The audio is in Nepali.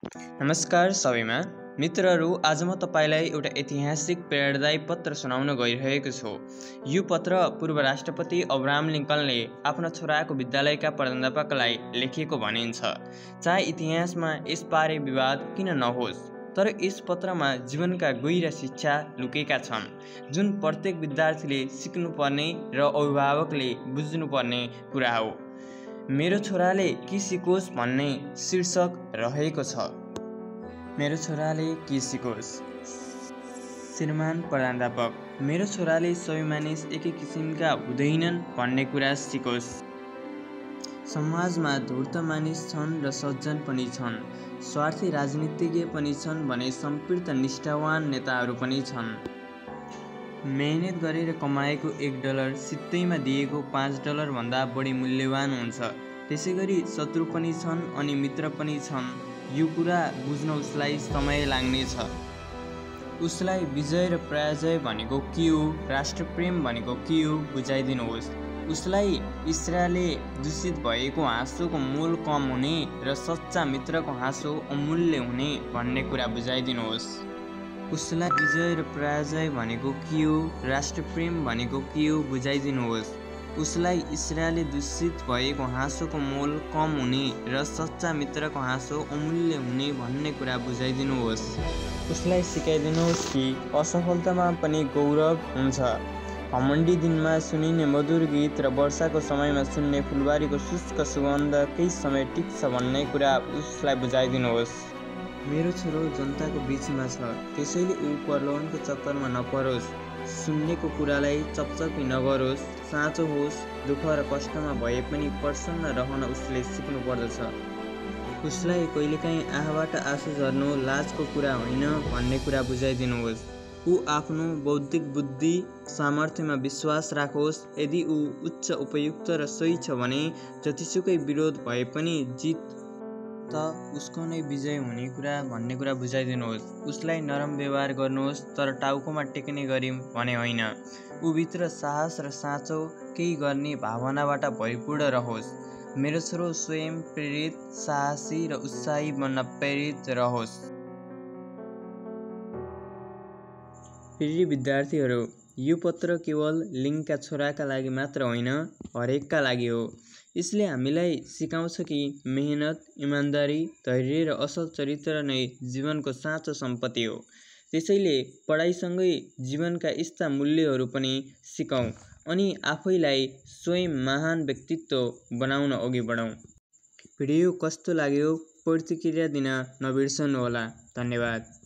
नमस्कार सबैमा मित्रहरू, आज म तपाईलाई एउटा ऐतिहासिक प्रेरणादायी पत्र सुनाउन गइरहेको छु। यो पत्र पूर्व राष्ट्रपति अब्राहम लिङ्कनले आफ्ना छोराको विद्यालयका प्राध्यापकलाई लेखेको भनिन्छ। चाहे इतिहासमा यसबारे विवाद किन नहोस्, तर यस पत्रमा जीवनका गहिरा शिक्षा लुकेका छन्, जुन प्रत्येक विद्यार्थीले सिक्नुपर्ने र अभिभावकले बुझ्नुपर्ने कुरा हो। मेरो छोराले के सिकोस् भन्ने शीर्षक रहेको छ। मेरो छोराले के सिकोस्? श्रीमान प्राध्यापक, मेरो छोराले सबै मानिस एकै किसिमका हुँदैनन् भन्ने कुरा सिकोस्। समाजमा धूर्त मानिस छन् र सज्जन पनि छन्, स्वार्थी राजनीतिज्ञ पनि छन् भने सम्पृक्त निष्ठावान नेताहरू पनि छन्। मेहनत गरेर कमाएको $1 सित्तैमा दिएको $5 भन्दा बढी मूल्यवान हुन्छ। त्यसैगरी शत्रु पनि छन् अनि मित्र पनि छन्। यो कुरा बुझ्न उसलाई समय लाग्नेछ। उसलाई विजय र पराजय भनेको के हो, राष्ट्रप्रेम भनेको के हो बुझाइदिनुहोस्। उसलाई इस्राएलले दूषित भएको हाँसोको मोल कम हुने र सच्चा मित्रको हाँसो अमूल्य हुने भन्ने कुरा बुझाइदिनुहोस्। उसलाई विजय र पराजय भनेको के हो, राष्ट्रप्रेम भनेको के हो बुझाइदिनुहोस्। उसलाई इस्राएलले दूषित भएको हाँसोको मोल कम हुने र सच्चा मित्रको हाँसो अमूल्य हुने भन्ने कुरा बुझाइदिनुहोस्। उसलाई सिकाइदिनुहोस् कि असफलतामा पनि गौरव हुन्छ। घमण्डी दिनमा सुनिने मधुर गीत र वर्षाको समयमा सुन्ने फुलबारीको शुष्क सुगन्ध केही समय टिक्छ भन्ने कुरा उसलाई बुझाइदिनुहोस्। मेरो छोरो जनताको बीचमा छ, त्यसैले ऊ प्रलोभनको चक्करमा नपरोस्। सुन्नेको कुरालाई चपचपी नगरोस्। साँचो होस्, दुःख र कष्टमा भए पनि प्रसन्न रहन उसले सिक्नु पर्दछ। उसलाई कहिलेकाहीँ आँखाबाट आँसु झर्नु लाजको कुरा होइन भन्ने कुरा बुझाइदिनुहोस्। ऊ आफ्नो बौद्धिक बुद्धि सामर्थ्यमा विश्वास राखोस्। यदि ऊ उच्च, उपयुक्त र सही छ भने जतिसुकै विरोध भए पनि जित त उसको नै विजय हुने कुरा भन्ने कुरा बुझाइदिनुहोस्। उसलाई नरम व्यवहार गर्नुहोस्, तर टाउकोमा टेक्ने गरी भने होइन। ऊ भित्र साहस र साँचो केही गर्ने भावनाबाट भरिपूर्ण रहोस्। मेरो छोरो स्वयं प्रेरित, साहसी र उत्साही बन्न प्रेरित रहोस्। प्रिय विद्यार्थीहरू, यो पत्र केवल लिङ्कका छोराका लागि मात्र होइन, हरेकका लागि हो। यसले हामीलाई सिकाउँछ कि मेहनत, इमान्दारी, धैर्य र असल चरित्र नै जीवनको साँचो सम्पत्ति हो। त्यसैले पढाइसँगै जीवनका यस्ता मूल्यहरू पनि सिकौँ अनि आफैलाई स्वयं महान व्यक्तित्व बनाउन अघि बढौँ। भिडियो कस्तो लाग्यो प्रतिक्रिया दिन नबिर्सनुहोला। धन्यवाद।